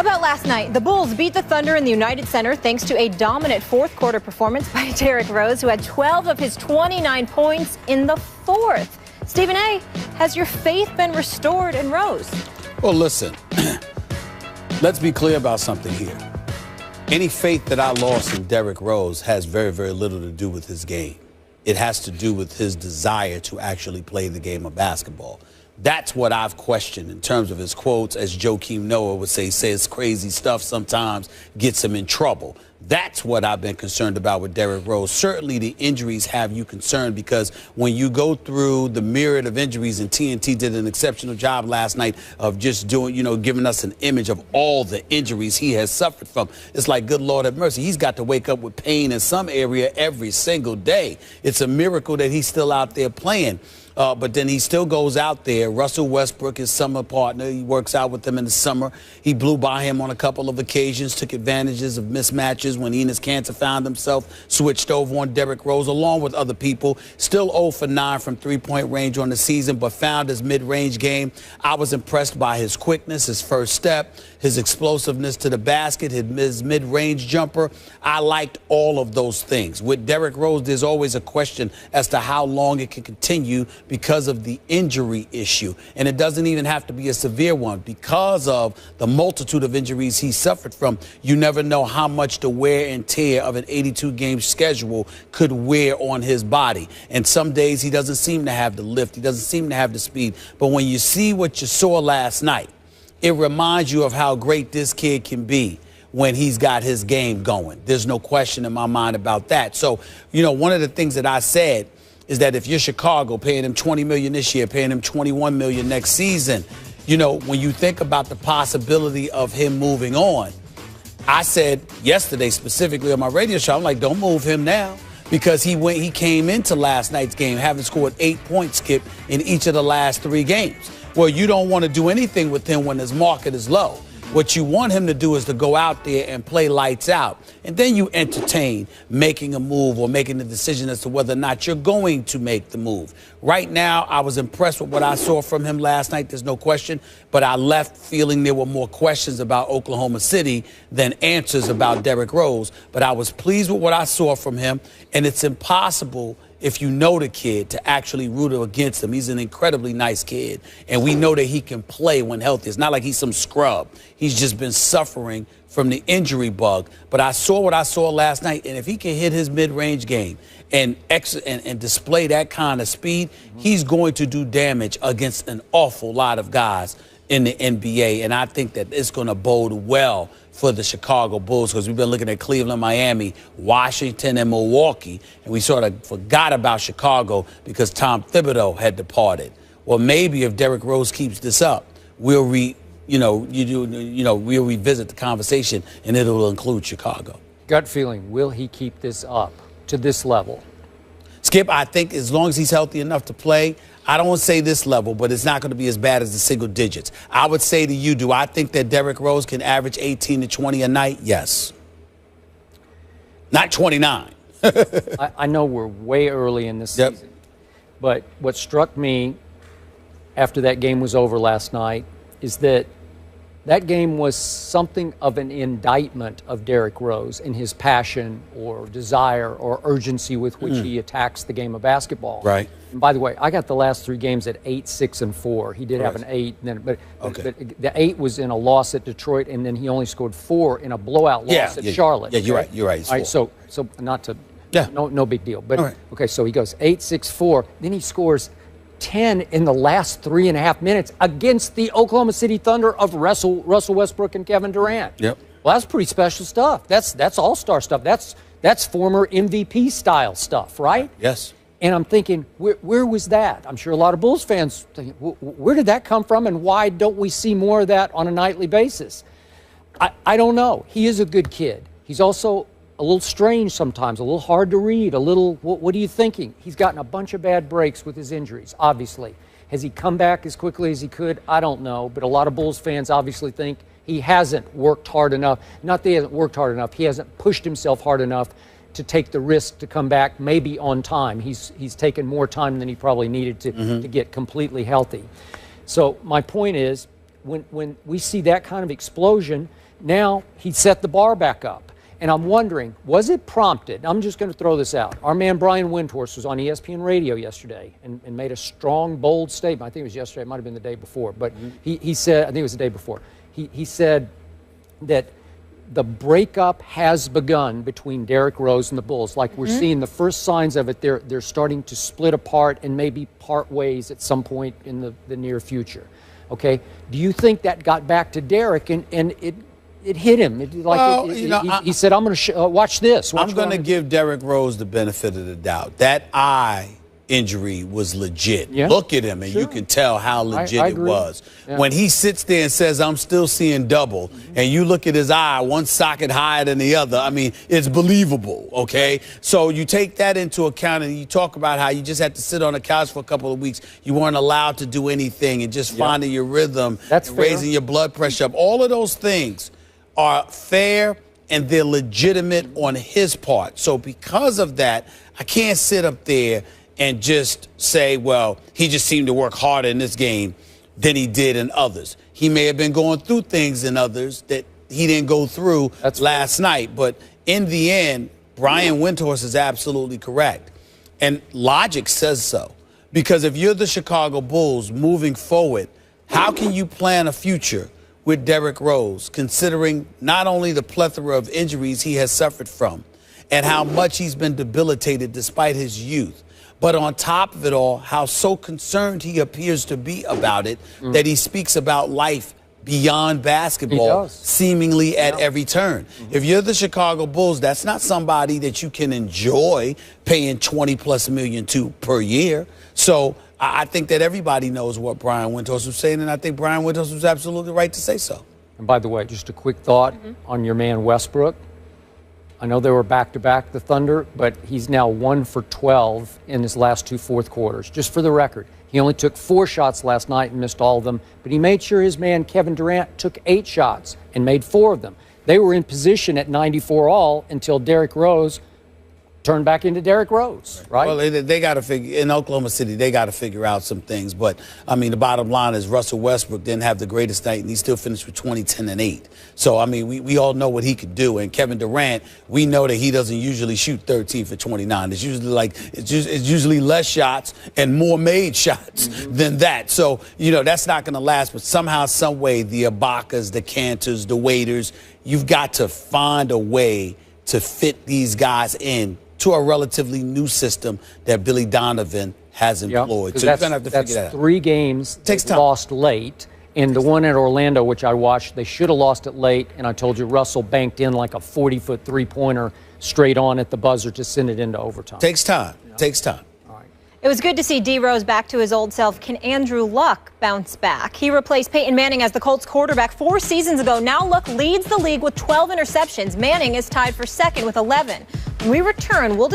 About last night, the Bulls beat the Thunder in the United Center thanks to a dominant fourth quarter performance by Derrick Rose, who had 12 of his 29 points in the fourth. Stephen A., has your faith been restored in Rose? Well, listen, let's be clear about something here. Any faith that I lost in Derrick Rose has very, very little to do with his game. It has to do with his desire to actually play the game of basketball. That's what I've questioned in terms of his quotes, as Joakim Noah would say, says crazy stuff sometimes, gets him in trouble. That's what I've been concerned about with Derrick Rose. Certainly the injuries have you concerned, because when you go through the myriad of injuries, and TNT did an exceptional job last night of just doing, giving us an image of all the injuries he has suffered from. It's like, good Lord have mercy. He's got to wake up with pain in some area every single day. It's a miracle that he's still out there playing. But then he still goes out there. Russell Westbrook, his summer partner, he works out with him in the summer. He blew by him on a couple of occasions, took advantages of mismatches when Enes Kanter found himself switched over on Derrick Rose, along with other people. Still 0 for 9 from three-point range on the season, but found his mid-range game. I was impressed by his quickness, his first step, his explosiveness to the basket, his mid-range jumper. I liked all of those things. With Derrick Rose, there's always a question as to how long it can continue because of the injury issue. And it doesn't even have to be a severe one. Because of the multitude of injuries he suffered from, you never know how much the wear and tear of an 82-game schedule could wear on his body. And some days he doesn't seem to have the lift. He doesn't seem to have the speed. But when you see what you saw last night, it reminds you of how great this kid can be when he's got his game going. There's no question in my mind about that. So, one of the things that I said is that if you're Chicago, paying him $20 million this year, paying him $21 million next season, when you think about the possibility of him moving on, I said yesterday specifically on my radio show, I'm like, don't move him now, because he came into last night's game having scored 8 points, Skip, in each of the last 3 games. Well, you don't want to do anything with him when his market is low. What you want him to do is to go out there and play lights out. And then you entertain making a move or making a decision as to whether or not you're going to make the move. Right now, I was impressed with what I saw from him last night. There's no question. But I left feeling there were more questions about Oklahoma City than answers about Derrick Rose. But I was pleased with what I saw from him. And it's impossible, if you know the kid, to actually root against him. He's an incredibly nice kid, and we know that he can play when healthy. It's not like he's some scrub. He's just been suffering from the injury bug. But I saw what I saw last night, and if he can hit his mid-range game and display that kind of speed, he's going to do damage against an awful lot of guys in the NBA, and I think that it's going to bode well for the Chicago Bulls, because we've been looking at Cleveland, Miami, Washington, and Milwaukee, and we sort of forgot about Chicago because Tom Thibodeau had departed. Well, maybe if Derrick Rose keeps this up, we'll revisit the conversation, and it'll include Chicago. Gut feeling, will he keep this up to this level? Skip, I think as long as he's healthy enough to play, I don't want to say this level, but it's not going to be as bad as the single digits. I would say to you, do I think that Derrick Rose can average 18 to 20 a night? Yes. Not 29. I know we're way early in this season, but what struck me after that game was over last night is that game was something of an indictment of Derrick Rose and his passion or desire or urgency with which he attacks the game of basketball. Right. And by the way, I got the last 3 games at 8, 6, and 4. He did have an 8, but the 8 was in a loss at Detroit, and then he only scored 4 in a blowout loss at Charlotte. Yeah, you're right. You're right. All right, so not to, no big deal. But okay, so he goes 8, 6, 4. Then he scores 10 in the last 3.5 minutes against the Oklahoma City Thunder of Russell Westbrook and Kevin Durant. Yep. Well, that's pretty special stuff. That's all-star stuff. That's former MVP style stuff, right? Yes. And I'm thinking, where was that? I'm sure a lot of Bulls fans think, where did that come from, and why don't we see more of that on a nightly basis? I don't know. He is a good kid. He's also a little strange sometimes, a little hard to read, a little, what are you thinking? He's gotten a bunch of bad breaks with his injuries, obviously. Has he come back as quickly as he could? I don't know, but a lot of Bulls fans obviously think he hasn't worked hard enough. Not that he hasn't worked hard enough, he hasn't pushed himself hard enough to take the risk to come back maybe on time. He's taken more time than he probably needed to get completely healthy. So my point is, when we see that kind of explosion, now he set the bar back up. And I'm wondering, was it prompted? I'm just going to throw this out. Our man Brian Windhorst was on ESPN radio yesterday and made a strong, bold statement. I think it was yesterday. It might have been the day before. But he said, I think it was the day before. He said that the breakup has begun between Derrick Rose and the Bulls. Like we're seeing the first signs of it. They're starting to split apart and maybe part ways at some point in the near future. Okay? Do you think that got back to Derrick and it hit him? He said, I'm going to watch this. I'm going to give Derrick Rose the benefit of the doubt. That eye injury was legit. Yeah. Look at him, and you can tell how legit it was. Yeah. When he sits there and says, I'm still seeing double, and you look at his eye, one socket higher than the other, I mean, it's believable, okay? So you take that into account, and you talk about how you just had to sit on the couch for a couple of weeks. You weren't allowed to do anything, and just finding your rhythm, and raising your blood pressure up. All of those things are fair, and they're legitimate on his part. So because of that, I can't sit up there and just say, well, he just seemed to work harder in this game than he did in others. He may have been going through things in others that he didn't go through last night. But in the end, Brian Windhorst is absolutely correct. And logic says so. Because if you're the Chicago Bulls moving forward, how can you plan a future with Derrick Rose, considering not only the plethora of injuries he has suffered from and how much he's been debilitated despite his youth, but on top of it all, how so concerned he appears to be about it that he speaks about life beyond basketball seemingly at every turn. If you're the Chicago Bulls, that's not somebody that you can enjoy paying $20+ million to per year. So I think that everybody knows what Brian Windhorst was saying, and I think Brian Windhorst was absolutely right to say so. And by the way, just a quick thought on your man Westbrook. I know they were back-to-back, the Thunder, but he's now 1 for 12 in his last 2 fourth quarters. Just for the record, he only took 4 shots last night and missed all of them, but he made sure his man Kevin Durant took 8 shots and made 4 of them. They were in position at 94 all until Derrick Rose turned back into Derrick Rose, right? Well, they got to figure, in Oklahoma City, they got to figure out some things. But, I mean, the bottom line is Russell Westbrook didn't have the greatest night, and he still finished with 20, 10, and 8. So, I mean, we all know what he could do. And Kevin Durant, we know that he doesn't usually shoot 13 for 29. It's usually it's usually less shots and more made shots than that. So, you know, that's not going to last. But somehow, some way, the Ibakas, the Cantors, the Waiters, you've got to find a way to fit these guys in to a relatively new system that Billy Donovan has employed. So you're going to have to figure that out. 3 games lost late. And the one at Orlando, which I watched, they should have lost it late. And I told you, Russell banked in like a 40-foot three-pointer straight on at the buzzer to send it into overtime. Takes time. Takes time. It was good to see D. Rose back to his old self. Can Andrew Luck bounce back? He replaced Peyton Manning as the Colts quarterback 4 seasons ago. Now Luck leads the league with 12 interceptions. Manning is tied for second with 11. When we return, we'll